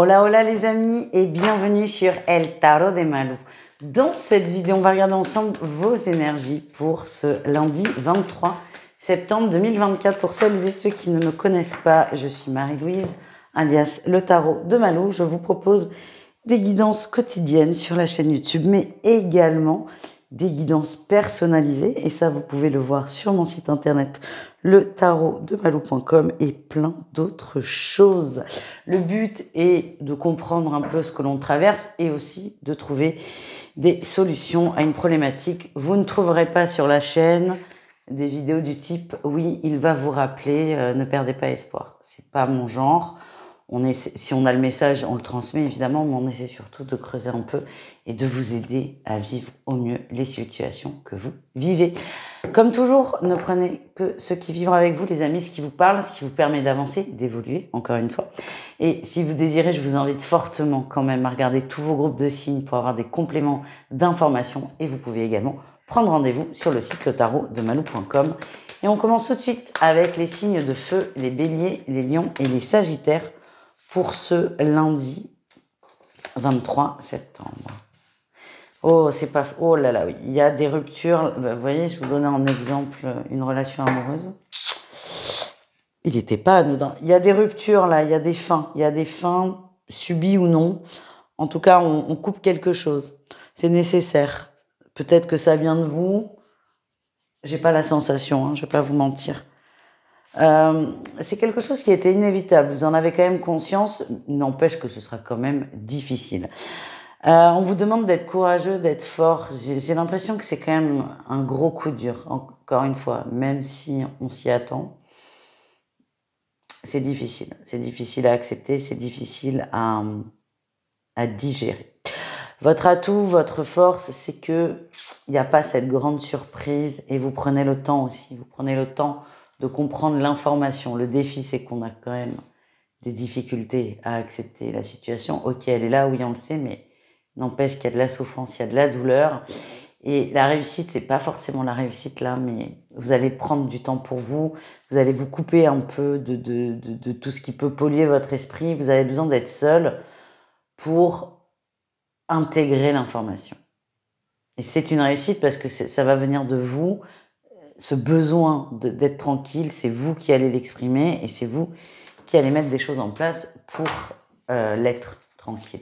Hola, hola les amis et bienvenue sur El Tarot de Malou. Dans cette vidéo, on va regarder ensemble vos énergies pour ce lundi 23 septembre 2024. Pour celles et ceux qui ne me connaissent pas, je suis Marie-Louise, alias Le Tarot de Malou. Je vous propose des guidances quotidiennes sur la chaîne YouTube, mais également des guidances personnalisées. Et ça, vous pouvez le voir sur mon site internet letarotdemalou.com et plein d'autres choses. Le but est de comprendre un peu ce que l'on traverse et aussi de trouver des solutions à une problématique. Vous ne trouverez pas sur la chaîne des vidéos du type « Oui, il va vous rappeler, ne perdez pas espoir ». C'est pas mon genre. Si on a le message, on le transmet évidemment, mais on essaie surtout de creuser un peu et de vous aider à vivre au mieux les situations que vous vivez. Comme toujours, ne prenez que ce qui vibre avec vous, les amis, ce qui vous parle, ce qui vous permet d'avancer, d'évoluer, encore une fois. Et si vous désirez, je vous invite fortement quand même à regarder tous vos groupes de signes pour avoir des compléments d'informations. Et vous pouvez également prendre rendez-vous sur le site letarotdemalou.com. Et on commence tout de suite avec les signes de feu, les béliers, les lions et les sagittaires pour ce lundi 23 septembre. Oh, c'est pas... Oh là là, oui. Il y a des ruptures. Vous voyez, je vous donnais en exemple une relation amoureuse. Il n'était pas anodin. Il y a des ruptures, là. Il y a des fins. Il y a des fins subies ou non. En tout cas, on coupe quelque chose. C'est nécessaire. Peut-être que ça vient de vous. J'ai pas la sensation, hein, je vais pas vous mentir. C'est quelque chose qui était inévitable. Vous en avez quand même conscience. N'empêche que ce sera quand même difficile. On vous demande d'être courageux, d'être fort. J'ai l'impression que c'est quand même un gros coup dur. Encore une fois, même si on s'y attend, c'est difficile. C'est difficile à accepter, c'est difficile à digérer. Votre atout, votre force, c'est que il n'y a pas cette grande surprise et vous prenez le temps aussi. Vous prenez le temps de comprendre l'information. Le défi, c'est qu'on a quand même des difficultés à accepter la situation. Ok, elle est là, oui, on le sait, mais n'empêche qu'il y a de la souffrance, il y a de la douleur. Et la réussite, c'est pas forcément la réussite là, mais vous allez prendre du temps pour vous. Vous allez vous couper un peu de tout ce qui peut polluer votre esprit. Vous avez besoin d'être seul pour intégrer l'information. Et c'est une réussite parce que ça va venir de vous. Ce besoin d'être tranquille, c'est vous qui allez l'exprimer et c'est vous qui allez mettre des choses en place pour l'être tranquille.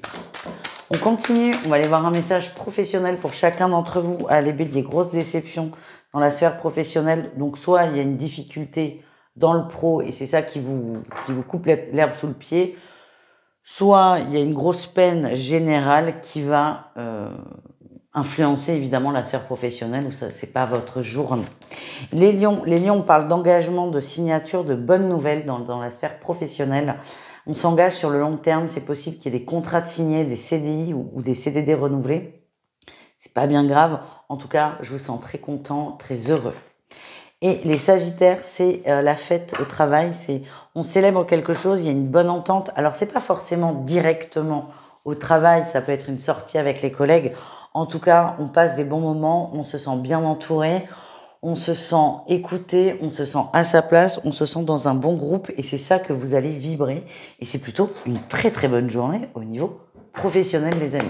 On continue, on va aller voir un message professionnel pour chacun d'entre vous. Les béliers, grosses déceptions dans la sphère professionnelle. Donc soit il y a une difficulté dans le pro et c'est ça qui vous coupe l'herbe sous le pied, soit il y a une grosse peine générale qui va influencer évidemment la sphère professionnelle où ça c'est pas votre journée. Les lions, on parle d'engagement, de signature, de bonnes nouvelles dans la sphère professionnelle. On s'engage sur le long terme, c'est possible qu'il y ait des contrats de signés, des CDI ou des CDD renouvelés. C'est pas bien grave. En tout cas, je vous sens très content, très heureux. Et les sagittaires, c'est la fête au travail. On célèbre quelque chose, il y a une bonne entente. Alors, c'est pas forcément directement au travail, ça peut être une sortie avec les collègues. En tout cas, on passe des bons moments, on se sent bien entouré. On se sent écouté, on se sent à sa place, on se sent dans un bon groupe et c'est ça que vous allez vibrer. Et c'est plutôt une très très bonne journée au niveau professionnel, les amis.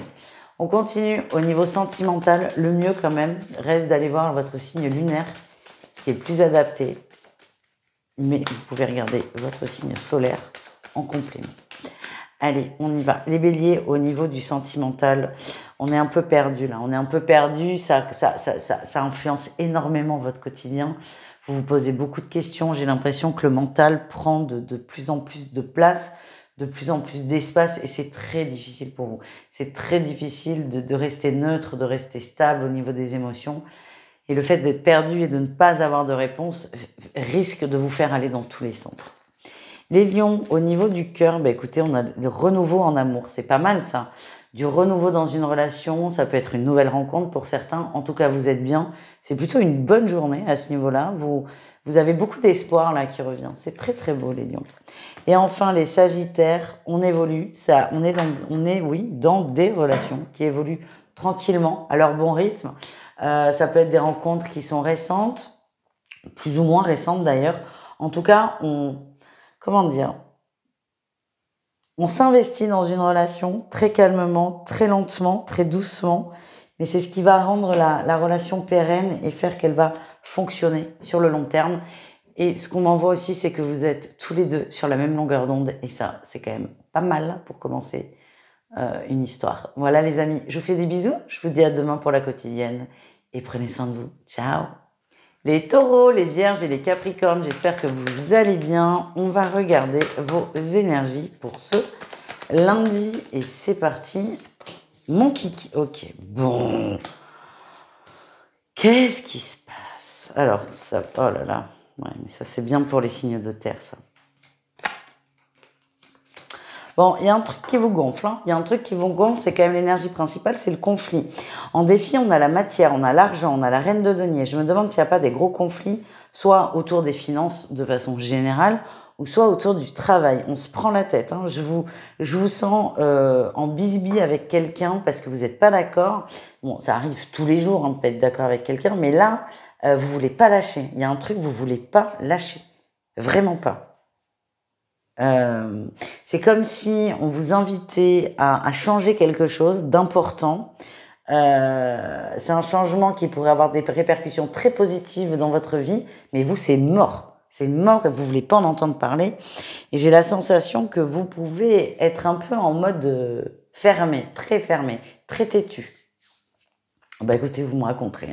On continue au niveau sentimental. Le mieux quand même reste d'aller voir votre signe lunaire qui est le plus adapté. Mais vous pouvez regarder votre signe solaire en complément. Allez, on y va. Les béliers, au niveau du sentimental, on est un peu perdu là. On est un peu perdu, ça influence énormément votre quotidien. Vous vous posez beaucoup de questions. J'ai l'impression que le mental prend de plus en plus de place, de plus en plus d'espace et c'est très difficile pour vous. C'est très difficile de rester neutre, de rester stable au niveau des émotions. Et le fait d'être perdu et de ne pas avoir de réponse risque de vous faire aller dans tous les sens. Les lions, au niveau du cœur, écoutez, on a le renouveau en amour. C'est pas mal ça. Du renouveau dans une relation, ça peut être une nouvelle rencontre pour certains. En tout cas, vous êtes bien. C'est plutôt une bonne journée à ce niveau-là. Vous avez beaucoup d'espoir là qui revient. C'est très très beau les lions. Et enfin, les sagittaires, on évolue. On est dans des relations qui évoluent tranquillement à leur bon rythme. Ça peut être des rencontres qui sont récentes, plus ou moins récentes d'ailleurs. En tout cas, comment dire, On s'investit dans une relation très calmement, très lentement, très doucement, mais c'est ce qui va rendre la relation pérenne et faire qu'elle va fonctionner sur le long terme. Et ce qu'on m'envoie aussi, c'est que vous êtes tous les deux sur la même longueur d'onde, et ça, c'est quand même pas mal pour commencer une histoire. Voilà les amis, je vous fais des bisous, je vous dis à demain pour la quotidienne, et prenez soin de vous. Ciao! Les taureaux, les vierges et les capricornes, j'espère que vous allez bien. On va regarder vos énergies pour ce lundi. Et c'est parti. Mon kiki. Ok, bon. Qu'est-ce qui se passe? Alors, ça... Oh là là. Ouais, mais ça, c'est bien pour les signes de terre, ça. Bon, il y a un truc qui vous gonfle. Il y a un truc qui vous gonfle, c'est quand même l'énergie principale, c'est le conflit. En défi, on a la matière, on a l'argent, on a la reine de denier. Je me demande s'il n'y a pas des gros conflits, soit autour des finances de façon générale, ou soit autour du travail. On se prend la tête. Je vous sens en bisbille avec quelqu'un parce que vous n'êtes pas d'accord. Bon, ça arrive tous les jours de pas être d'accord avec quelqu'un, mais là, vous voulez pas lâcher. Il y a un truc, vous voulez pas lâcher. Vraiment pas. C'est comme si on vous invitait à changer quelque chose d'important. C'est un changement qui pourrait avoir des répercussions très positives dans votre vie, mais vous, c'est mort. C'est mort et vous voulez pas en entendre parler. Et j'ai la sensation que vous pouvez être un peu en mode fermé, très têtu. Bah écoutez, vous me raconterez.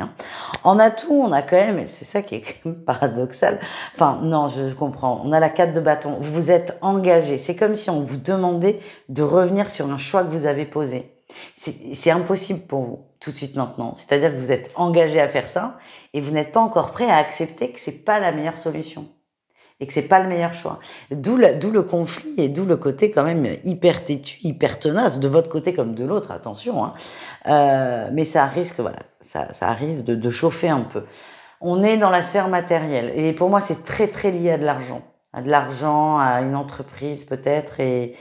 En atout, on a quand même, et c'est ça qui est quand même paradoxal, enfin non, je comprends, on a la 4 de bâton, vous vous êtes engagé, c'est comme si on vous demandait de revenir sur un choix que vous avez posé. C'est impossible pour vous, tout de suite maintenant, c'est-à-dire que vous êtes engagé à faire ça, et vous n'êtes pas encore prêt à accepter que c'est pas la meilleure solution. Et que c'est pas le meilleur choix. D'où le conflit et d'où le côté quand même hyper têtu, hyper tenace, de votre côté comme de l'autre, attention. Mais ça risque, voilà, ça risque de chauffer un peu. On est dans la sphère matérielle. Et pour moi, c'est très lié à de l'argent. À de l'argent, à une entreprise peut-être. Et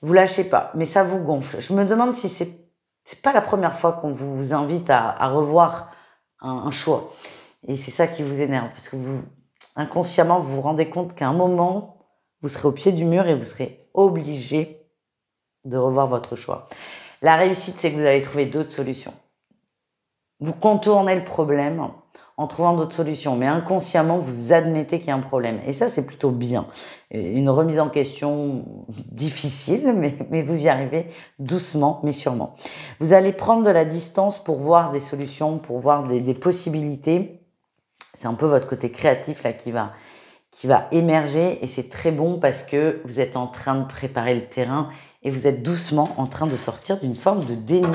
vous lâchez pas. Mais ça vous gonfle. Je me demande si c'est pas la première fois qu'on vous invite à revoir un choix. Et c'est ça qui vous énerve. Parce que inconsciemment, vous vous rendez compte qu'à un moment, vous serez au pied du mur et vous serez obligé de revoir votre choix. La réussite, c'est que vous allez trouver d'autres solutions. Vous contournez le problème en trouvant d'autres solutions, mais inconsciemment, vous admettez qu'il y a un problème. Et ça, c'est plutôt bien. Une remise en question difficile, mais vous y arrivez doucement, mais sûrement. Vous allez prendre de la distance pour voir des solutions, pour voir des possibilités. C'est un peu votre côté créatif là qui va émerger et c'est très bon parce que vous êtes en train de préparer le terrain et vous êtes doucement en train de sortir d'une forme de déni.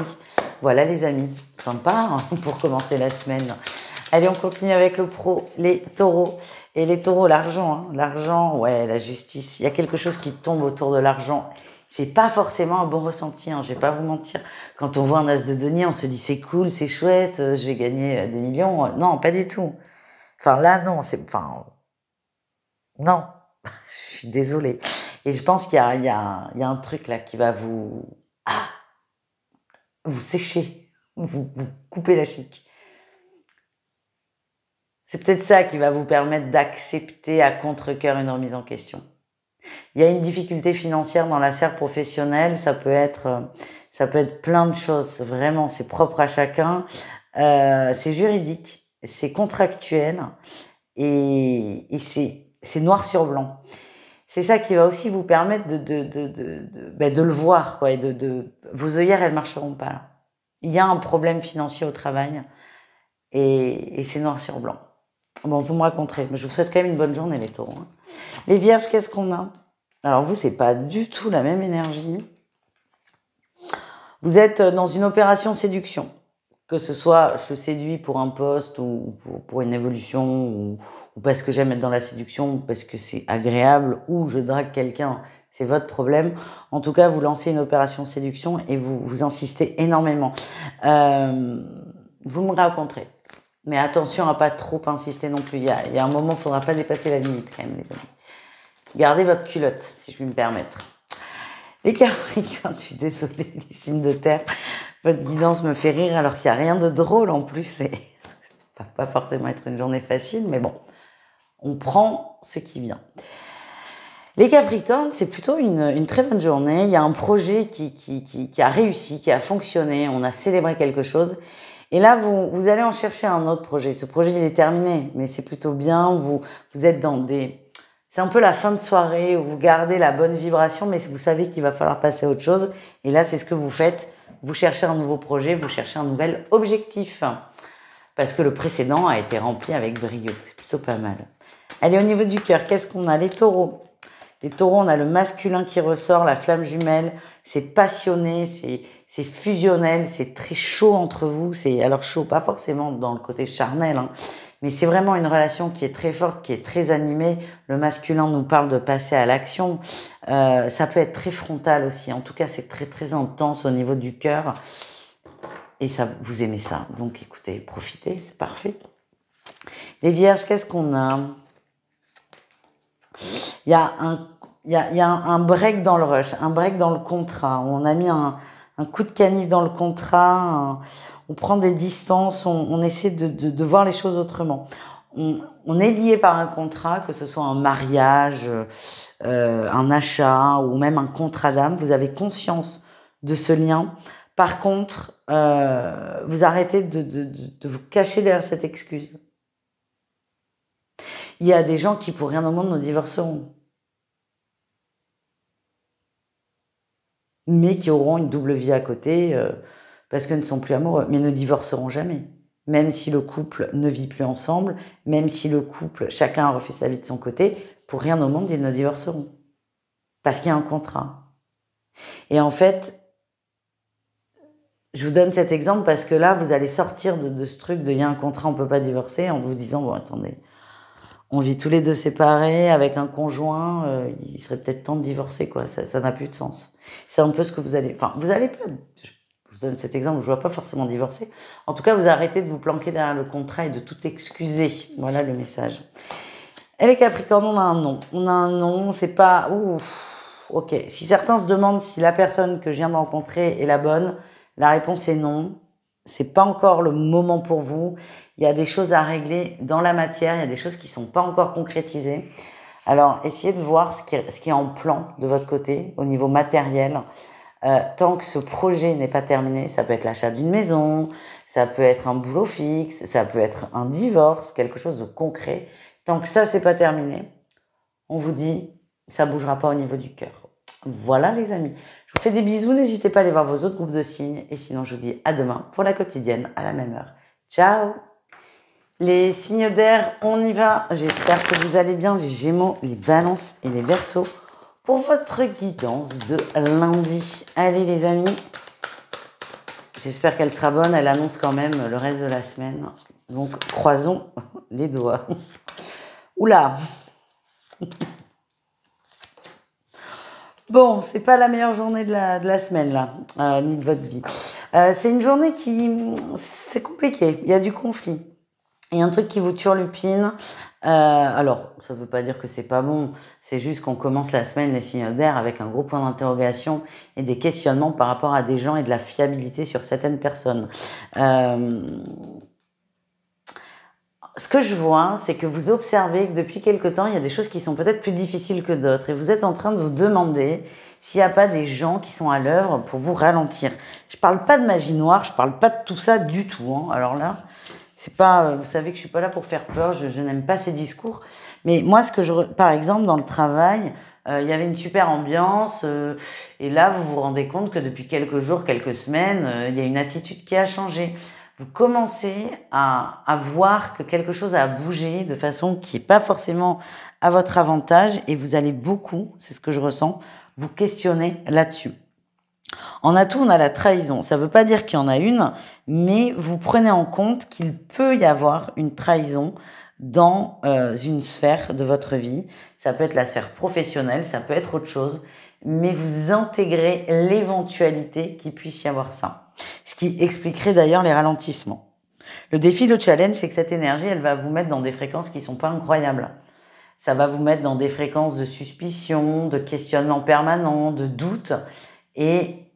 Voilà les amis, sympa pour commencer la semaine. Allez, on continue avec le pro, les taureaux. Et les taureaux, l'argent, l'argent, ouais, la justice. Il y a quelque chose qui tombe autour de l'argent. C'est pas forcément un bon ressenti, je vais pas vous mentir. Quand on voit un as de denier, on se dit c'est cool, c'est chouette, je vais gagner des millions. Non, pas du tout. Enfin là, non, non, je suis désolée. Et je pense qu'il y a un truc là qui va vous sécher, vous couper la chic. C'est peut-être ça qui va vous permettre d'accepter à contre-cœur une remise en question. Il y a une difficulté financière dans la sphère professionnelle, ça peut être plein de choses, vraiment, c'est propre à chacun, c'est juridique, c'est contractuel et c'est noir sur blanc. C'est ça qui va aussi vous permettre de le voir, quoi, et vos œillères, elles marcheront pas là. Il y a un problème financier au travail et c'est noir sur blanc. Bon, vous me raconterez, mais je vous souhaite quand même une bonne journée les taureaux. Les vierges, qu'est-ce qu'on a? Alors vous, c'est pas du tout la même énergie. Vous êtes dans une opération séduction. Que ce soit je séduis pour un poste ou pour une évolution ou parce que j'aime être dans la séduction, ou parce que c'est agréable ou je drague quelqu'un, c'est votre problème. En tout cas, vous lancez une opération séduction et vous insistez énormément. Vous me raconterez. Mais attention à pas trop insister non plus. Il y a un moment, il ne faudra pas dépasser la limite quand même, les amis. Gardez votre culotte, si je puis me permettre. Les Capricornes, je suis désolée, les signes de terre. Votre guidance me fait rire alors qu'il n'y a rien de drôle en plus. Ça va pas forcément être une journée facile, mais bon, on prend ce qui vient. Les Capricornes, c'est plutôt une très bonne journée. Il y a un projet qui a réussi, qui a fonctionné. On a célébré quelque chose. Et là, vous allez en chercher un autre projet. Ce projet, il est terminé, mais c'est plutôt bien. Vous êtes dans des... C'est un peu la fin de soirée où vous gardez la bonne vibration, mais vous savez qu'il va falloir passer à autre chose. Et là, c'est ce que vous faites. Vous cherchez un nouveau projet, vous cherchez un nouvel objectif. Parce que le précédent a été rempli avec brio. C'est plutôt pas mal. Allez, au niveau du cœur, qu'est-ce qu'on a? Les taureaux. Les taureaux, on a le masculin qui ressort, la flamme jumelle. C'est passionné, c'est fusionnel, c'est très chaud entre vous. C'est alors chaud, pas forcément dans le côté charnel, hein, mais c'est vraiment une relation qui est très forte, qui est très animée. Le masculin nous parle de passer à l'action. Ça peut être très frontal aussi. En tout cas, c'est très très intense au niveau du cœur. Et ça, vous aimez ça. Donc écoutez, profitez, c'est parfait. Les vierges, qu'est-ce qu'on a? Il y a un break dans le rush, un break dans le contrat. On a mis un coup de canif dans le contrat. On prend des distances, on essaie de voir les choses autrement. On est lié par un contrat, que ce soit un mariage, un achat ou même un contrat d'âme. Vous avez conscience de ce lien. Par contre, vous arrêtez de vous cacher derrière cette excuse. Il y a des gens qui, pour rien au monde, ne divorceront. Mais qui auront une double vie à côté parce qu'ils ne sont plus amoureux, mais ne divorceront jamais. Même si le couple ne vit plus ensemble, même si le couple, chacun a refait sa vie de son côté, pour rien au monde, ils ne divorceront. Parce qu'il y a un contrat. Et en fait, je vous donne cet exemple parce que là, vous allez sortir de ce truc de il y a un contrat, on ne peut pas divorcer, en vous disant, bon, attendez, on vit tous les deux séparés avec un conjoint, il serait peut-être temps de divorcer, quoi. Ça n'a plus de sens. C'est un peu ce que vous allez... Enfin, vous allez pas... Je vous donne cet exemple, je ne vois pas forcément divorcer. En tout cas, vous arrêtez de vous planquer derrière le contrat et de tout excuser. Voilà le message. Et les Capricornes, on a un nom. On a un nom, c'est pas... Ouf, ok. Si certains se demandent si la personne que je viens de rencontrer est la bonne, la réponse est non. C'est pas encore le moment pour vous. Il y a des choses à régler dans la matière. Il y a des choses qui sont pas encore concrétisées. Alors, essayez de voir ce qui est en plan de votre côté, au niveau matériel. Tant que ce projet n'est pas terminé, ça peut être l'achat d'une maison, ça peut être un boulot fixe, ça peut être un divorce, quelque chose de concret. Tant que ça, c'est pas terminé, on vous dit, ça bougera pas au niveau du cœur. Voilà les amis. Je vous fais des bisous. N'hésitez pas à aller voir vos autres groupes de signes. Et sinon, je vous dis à demain pour la quotidienne à la même heure. Ciao! Les signes d'air, on y va. J'espère que vous allez bien, les Gémeaux, les Balances et les Verseaux, pour votre guidance de lundi. Allez les amis, j'espère qu'elle sera bonne. Elle annonce quand même le reste de la semaine. Donc, croisons les doigts. Oula! Bon, c'est pas la meilleure journée de la semaine, là, ni de votre vie. C'est une journée c'est compliqué. Il y a du conflit. Il y a un truc qui vous turlupine. Alors, ça ne veut pas dire que c'est pas bon. C'est juste qu'on commence la semaine, les signes d'air, avec un gros point d'interrogation et des questionnements par rapport à des gens et de la fiabilité sur certaines personnes. Ce que je vois, c'est que vous observez que depuis quelque temps, il y a des choses qui sont peut-être plus difficiles que d'autres. Et vous êtes en train de vous demander s'il n'y a pas des gens qui sont à l'œuvre pour vous ralentir. Je parle pas de magie noire, je parle pas de tout ça du tout. Hein. Alors là... C'est pas, vous savez que je suis pas là pour faire peur, je n'aime pas ces discours. Mais moi, par exemple, dans le travail, il y avait une super ambiance, et là, vous vous rendez compte que depuis quelques jours, quelques semaines, il y a une attitude qui a changé. Vous commencez à voir que quelque chose a bougé de façon qui n'est pas forcément à votre avantage, et vous allez beaucoup, c'est ce que je ressens, vous questionner là-dessus. En atout, on a la trahison. Ça ne veut pas dire qu'il y en a une, mais vous prenez en compte qu'il peut y avoir une trahison dans une sphère de votre vie. Ça peut être la sphère professionnelle, ça peut être autre chose, mais vous intégrez l'éventualité qu'il puisse y avoir ça. Ce qui expliquerait d'ailleurs les ralentissements. Le défi, le challenge, c'est que cette énergie, elle va vous mettre dans des fréquences qui ne sont pas incroyables. Ça va vous mettre dans des fréquences de suspicion, de questionnement permanent, de doute. Et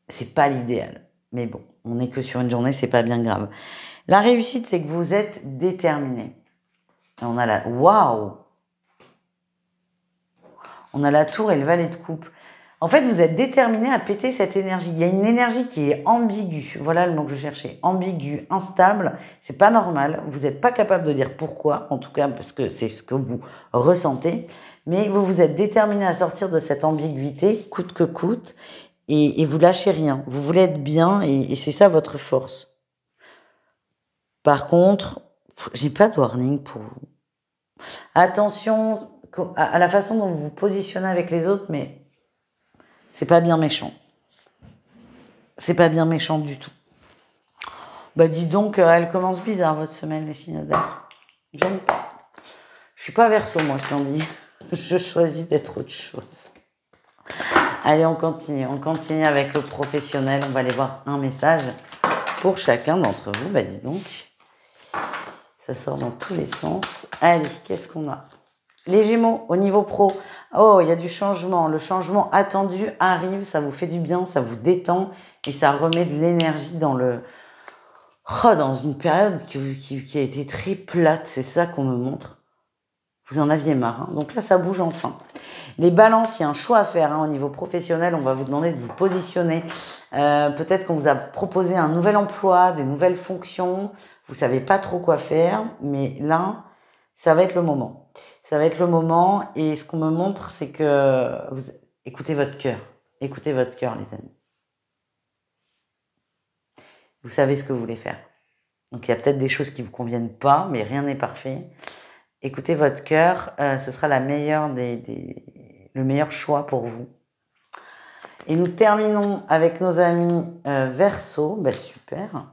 c'est pas l'idéal. Mais bon, on n'est que sur une journée, c'est pas bien grave. La réussite, c'est que vous êtes déterminé. On a la... Waouh! On a la tour et le valet de coupe. En fait, vous êtes déterminé à péter cette énergie. Il y a une énergie qui est ambiguë. Voilà le mot que je cherchais. Ambiguë, instable. C'est pas normal. Vous n'êtes pas capable de dire pourquoi. En tout cas, parce que c'est ce que vous ressentez. Mais vous vous êtes déterminé à sortir de cette ambiguïté, coûte que coûte. Et vous lâchez rien. Vous voulez être bien et c'est ça votre force. Par contre, j'ai pas de warning pour vous. Attention à la façon dont vous vous positionnez avec les autres, mais c'est pas bien méchant. C'est pas bien méchant du tout. Bah dis donc, elle commence bizarre votre semaine, les signes d'air. J'aime pas. Je suis pas Verseau, moi, si on dit. Je choisis d'être autre chose. Allez, on continue. On continue avec le professionnel. On va aller voir un message pour chacun d'entre vous. Bah dis donc. Ça sort dans tous les sens. Allez, qu'est-ce qu'on a? Les Gémeaux, au niveau pro. Oh, il y a du changement. Le changement attendu arrive. Ça vous fait du bien, ça vous détend. Et ça remet de l'énergie dans dans une période qui a été très plate. C'est ça qu'on me montre. Vous en aviez marre. Hein. Donc là, ça bouge enfin. Les balances, il y a un choix à faire. Hein. Au niveau professionnel, on va vous demander de vous positionner. Peut-être qu'on vous a proposé un nouvel emploi, des nouvelles fonctions. Vous savez pas trop quoi faire. Mais là, ça va être le moment. Ça va être le moment. Et ce qu'on me montre, c'est que vous écoutez votre cœur. Écoutez votre cœur, les amis. Vous savez ce que vous voulez faire. Donc, il y a peut-être des choses qui vous conviennent pas, mais rien n'est parfait. Écoutez votre cœur, ce sera le meilleur choix pour vous. Et nous terminons avec nos amis Verseau. Ben, super.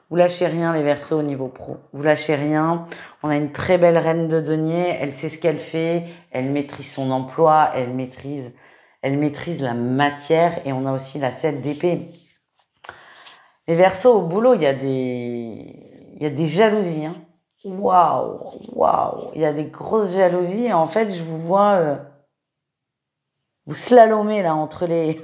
Vous lâchez rien, les Verseaux, au niveau pro. Vous lâchez rien. On a une très belle reine de denier. Elle sait ce qu'elle fait. Elle maîtrise son emploi. Elle maîtrise la matière. Et on a aussi la 7 d'épée. Les Verseaux, au boulot, il y a des jalousies. Hein. Waouh. Il y a des grosses jalousies. Et en fait, je vous vois vous slalomer là entre les...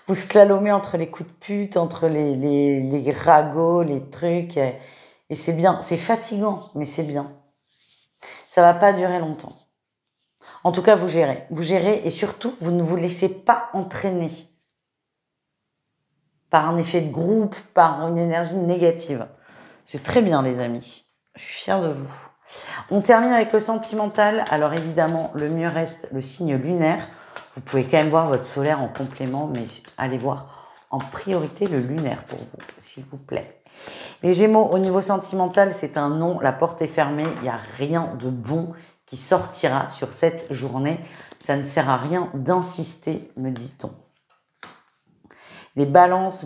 Vous slalomez entre les coups de pute, entre les ragots, les trucs. Et c'est bien. C'est fatigant, mais c'est bien. Ça va pas durer longtemps. En tout cas, vous gérez. Vous gérez et surtout, vous ne vous laissez pas entraîner par un effet de groupe, par une énergie négative. C'est très bien, les amis. Je suis fière de vous. On termine avec le sentimental. Alors évidemment, le mieux reste le signe lunaire. Vous pouvez quand même voir votre solaire en complément, mais allez voir en priorité le lunaire pour vous, s'il vous plaît. Les Gémeaux, au niveau sentimental, c'est un non. La porte est fermée. Il n'y a rien de bon qui sortira sur cette journée. Ça ne sert à rien d'insister, me dit-on. Les Balances,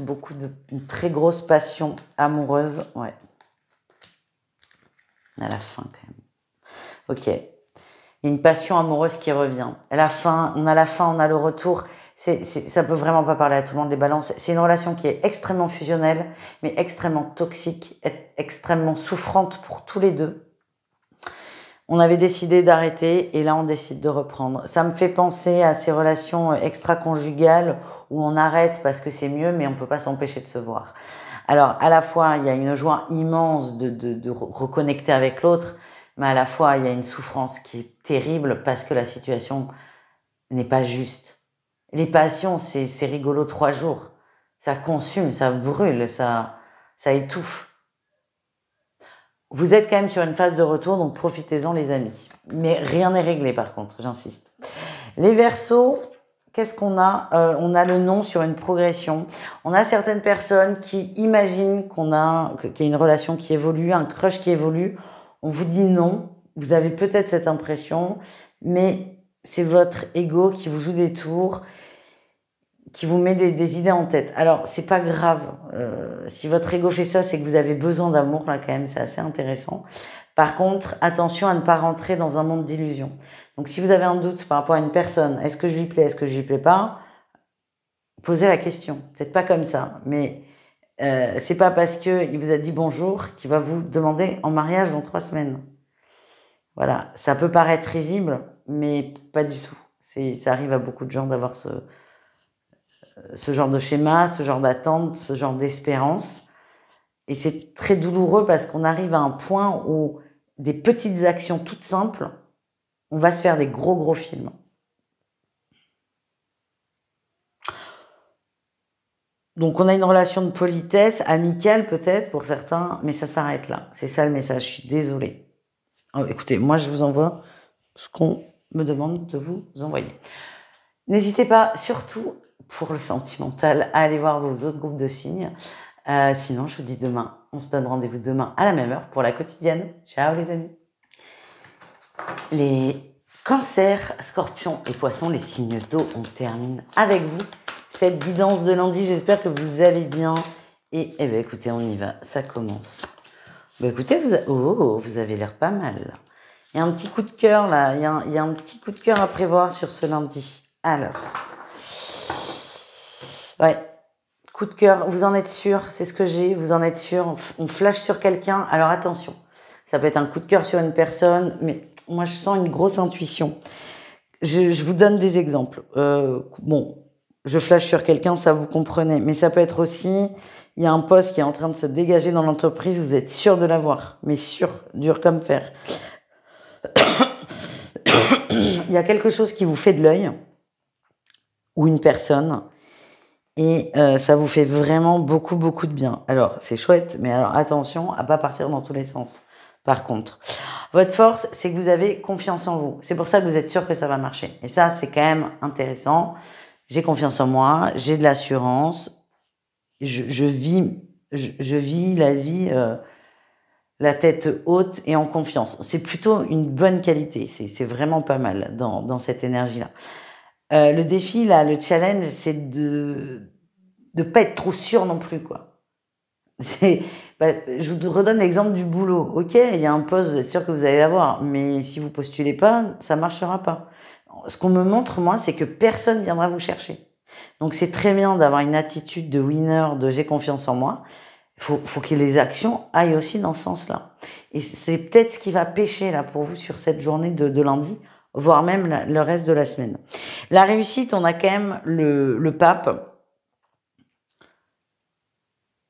une très grosse passion amoureuse. Ouais. On a la fin quand même. Ok. Il y a une passion amoureuse qui revient. On a la fin, on a le retour. Ça peut vraiment pas parler à tout le monde, les Balances. C'est une relation qui est extrêmement fusionnelle, mais extrêmement toxique, extrêmement souffrante pour tous les deux. On avait décidé d'arrêter et là on décide de reprendre. Ça me fait penser à ces relations extra-conjugales où on arrête parce que c'est mieux, mais on peut pas s'empêcher de se voir. Alors à la fois il y a une joie immense de reconnecter avec l'autre, mais à la fois il y a une souffrance qui est terrible parce que la situation n'est pas juste. Les passions, c'est rigolo 3 jours. Ça consume, ça brûle, ça étouffe. Vous êtes quand même sur une phase de retour, donc profitez-en les amis. Mais rien n'est réglé par contre, j'insiste. Les Verseaux, qu'est-ce qu'on a? On a le non sur une progression. On a certaines personnes qui imaginent qu'il y a une relation qui évolue, un crush qui évolue. On vous dit non. Vous avez peut-être cette impression, mais c'est votre ego qui vous joue des tours, qui vous met des idées en tête. Alors, c'est pas grave. Si votre ego fait ça, c'est que vous avez besoin d'amour, là, quand même. C'est assez intéressant. Par contre, attention à ne pas rentrer dans un monde d'illusions. Donc, si vous avez un doute par rapport à une personne, est-ce que je lui plais, est-ce que je lui plais pas, posez la question. Peut-être pas comme ça, mais c'est pas parce qu'il vous a dit bonjour qu'il va vous demander en mariage dans 3 semaines. Voilà. Ça peut paraître risible, mais pas du tout. Ça arrive à beaucoup de gens d'avoir ce genre de schéma, ce genre d'attente, ce genre d'espérance. Et c'est très douloureux parce qu'on arrive à un point où des petites actions toutes simples on va se faire des gros films. Donc, on a une relation de politesse, amicale peut-être pour certains, mais ça s'arrête là. C'est ça le message, je suis désolée. Oh, écoutez, moi, je vous envoie ce qu'on me demande de vous envoyer. N'hésitez pas, surtout pour le sentimental, à aller voir vos autres groupes de signes. Sinon, je vous dis demain. On se donne rendez-vous demain à la même heure pour la quotidienne. Ciao les amis. Les cancers, scorpions et poissons, les signes d'eau, on termine avec vous cette guidance de lundi. J'espère que vous allez bien. Et eh bien, écoutez, on y va. Ça commence. Ben, écoutez, vous avez l'air pas mal. Il y a un petit coup de cœur là. Il y a un petit coup de cœur à prévoir sur ce lundi. Alors. Ouais. Coup de cœur. Vous en êtes sûr? C'est ce que j'ai. Vous en êtes sûr? On flash sur quelqu'un. Alors attention. Ça peut être un coup de cœur sur une personne. Mais moi, je sens une grosse intuition. Je vous donne des exemples. Bon. Je flash sur quelqu'un, ça vous comprenez. Mais ça peut être aussi, il y a un poste qui est en train de se dégager dans l'entreprise, vous êtes sûr de l'avoir. Mais sûr, dur comme fer. Il y a quelque chose qui vous fait de l'œil, ou une personne, et ça vous fait vraiment beaucoup de bien. Alors, c'est chouette, mais alors attention à pas partir dans tous les sens. Par contre, votre force, c'est que vous avez confiance en vous. C'est pour ça que vous êtes sûr que ça va marcher. Et ça, c'est quand même intéressant. J'ai confiance en moi, j'ai de l'assurance, je vis la vie la tête haute et en confiance. C'est plutôt une bonne qualité, c'est vraiment pas mal dans cette énergie-là. Le défi, là, le challenge, c'est de pas être trop sûr non plus, quoi. Je vous redonne l'exemple du boulot. Ok, il y a un poste, vous êtes sûr que vous allez l'avoir, mais si vous postulez pas, ça marchera pas. Ce qu'on me montre, moi, c'est que personne viendra vous chercher. Donc, c'est très bien d'avoir une attitude de winner, de j'ai confiance en moi. Faut que les actions aillent aussi dans ce sens-là. Et c'est peut-être ce qui va pêcher, là, pour vous, sur cette journée de lundi, voire même le reste de la semaine. La réussite, on a quand même le pape.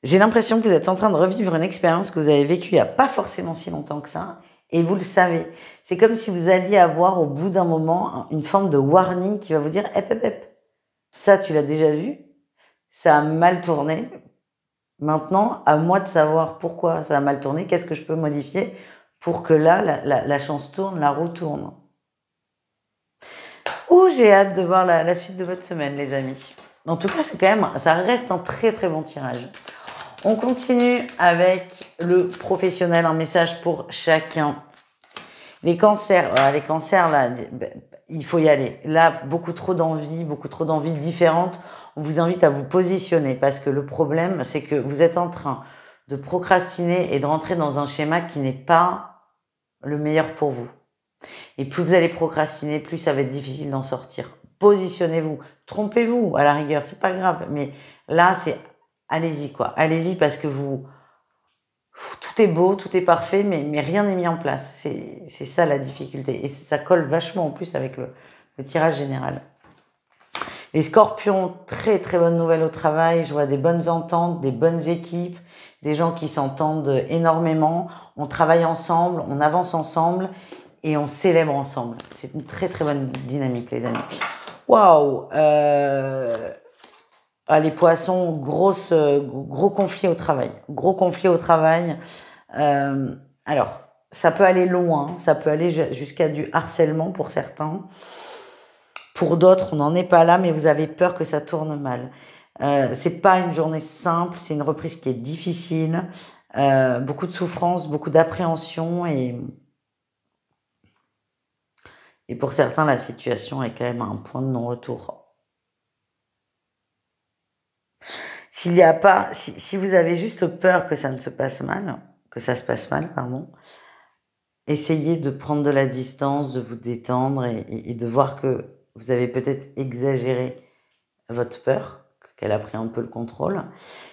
J'ai l'impression que vous êtes en train de revivre une expérience que vous avez vécue il n'y a pas forcément si longtemps que ça. Et vous le savez. C'est comme si vous alliez avoir au bout d'un moment une forme de warning qui va vous dire hep. Ça, tu l'as déjà vu. Ça a mal tourné. Maintenant, à moi de savoir pourquoi ça a mal tourné. Qu'est-ce que je peux modifier pour que là, la chance tourne, la roue tourne. Ouh, j'ai hâte de voir la suite de votre semaine, les amis. En tout cas, ça reste un très bon tirage. On continue avec le professionnel, un message pour chacun. Les cancers, là, il faut y aller. Là, beaucoup trop d'envies différentes. On vous invite à vous positionner parce que le problème, c'est que vous êtes en train de procrastiner et de rentrer dans un schéma qui n'est pas le meilleur pour vous. Et plus vous allez procrastiner, plus ça va être difficile d'en sortir. Positionnez-vous. Trompez-vous, à la rigueur, c'est pas grave. Mais là, c'est allez-y, quoi. Allez-y parce que tout est beau, tout est parfait, mais rien n'est mis en place. C'est ça la difficulté. Et ça colle vachement en plus avec le tirage général. Les scorpions, très bonne nouvelle au travail. Je vois des bonnes ententes, des bonnes équipes, des gens qui s'entendent énormément. On travaille ensemble, on avance ensemble et on célèbre ensemble. C'est une très bonne dynamique, les amis. Waouh! Les poissons, gros conflit au travail. Gros conflit au travail. Alors, ça peut aller loin, ça peut aller jusqu'à du harcèlement pour certains. Pour d'autres, on n'en est pas là, mais vous avez peur que ça tourne mal. C'est pas une journée simple, c'est une reprise qui est difficile. Beaucoup de souffrance, beaucoup d'appréhension et pour certains, la situation est quand même à un point de non-retour. Si vous avez juste peur que ça se passe mal, essayez de prendre de la distance, de vous détendre et de voir que vous avez peut-être exagéré votre peur, qu'elle a pris un peu le contrôle.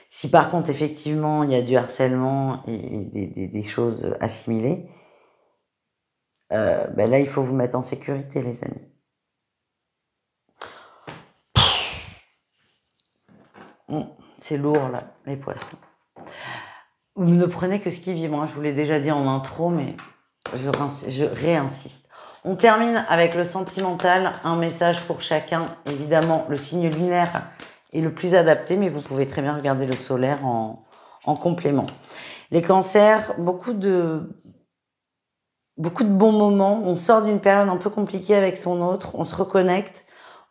Si par contre, effectivement, il y a du harcèlement et des choses assimilées, là, il faut vous mettre en sécurité, les amis. C'est lourd, là, les poissons. Vous ne prenez que ce qui vibre. Je vous l'ai déjà dit en intro, mais je réinsiste. On termine avec le sentimental, un message pour chacun. Évidemment, le signe lunaire est le plus adapté, mais vous pouvez très bien regarder le solaire en complément. Les cancers, beaucoup de bons moments. On sort d'une période un peu compliquée avec son autre, on se reconnecte,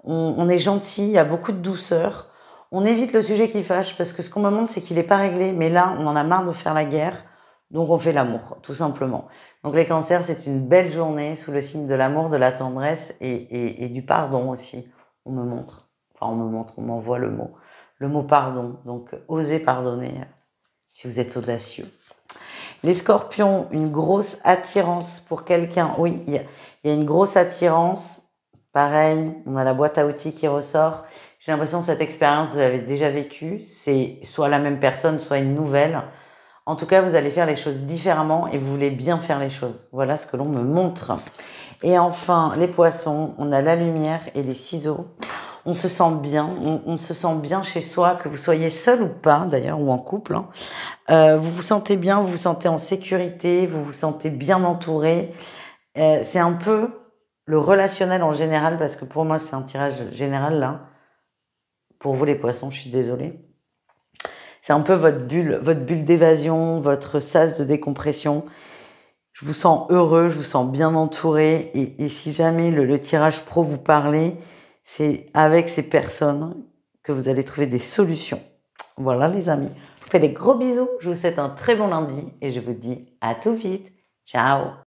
on est gentil, il y a beaucoup de douceur. On évite le sujet qui fâche parce que ce qu'on me montre, c'est qu'il n'est pas réglé. Mais là, on en a marre de faire la guerre, donc on fait l'amour, tout simplement. Donc les cancers, c'est une belle journée sous le signe de l'amour, de la tendresse et du pardon aussi. On m'envoie le mot pardon. Donc osez pardonner si vous êtes audacieux. Les scorpions, une grosse attirance pour quelqu'un. Oui, il y a une grosse attirance. Pareil, on a la boîte à outils qui ressort. J'ai l'impression que cette expérience, vous l'avez déjà vécue. C'est soit la même personne, soit une nouvelle. En tout cas, vous allez faire les choses différemment et vous voulez bien faire les choses. Voilà ce que l'on me montre. Et enfin, les poissons, on a la lumière et les ciseaux. On se sent bien, on se sent bien chez soi, que vous soyez seul ou pas d'ailleurs, ou en couple. Vous vous sentez bien, vous vous sentez en sécurité, vous vous sentez bien entouré. C'est un peu le relationnel en général, parce que pour moi c'est un tirage général là. Pour vous les poissons, je suis désolée. C'est un peu votre bulle d'évasion, votre sas de décompression. Je vous sens heureux, je vous sens bien entouré. Et si jamais le tirage pro vous parlait, c'est avec ces personnes que vous allez trouver des solutions. Voilà les amis. Je vous fais des gros bisous. Je vous souhaite un très bon lundi et je vous dis à tout vite. Ciao.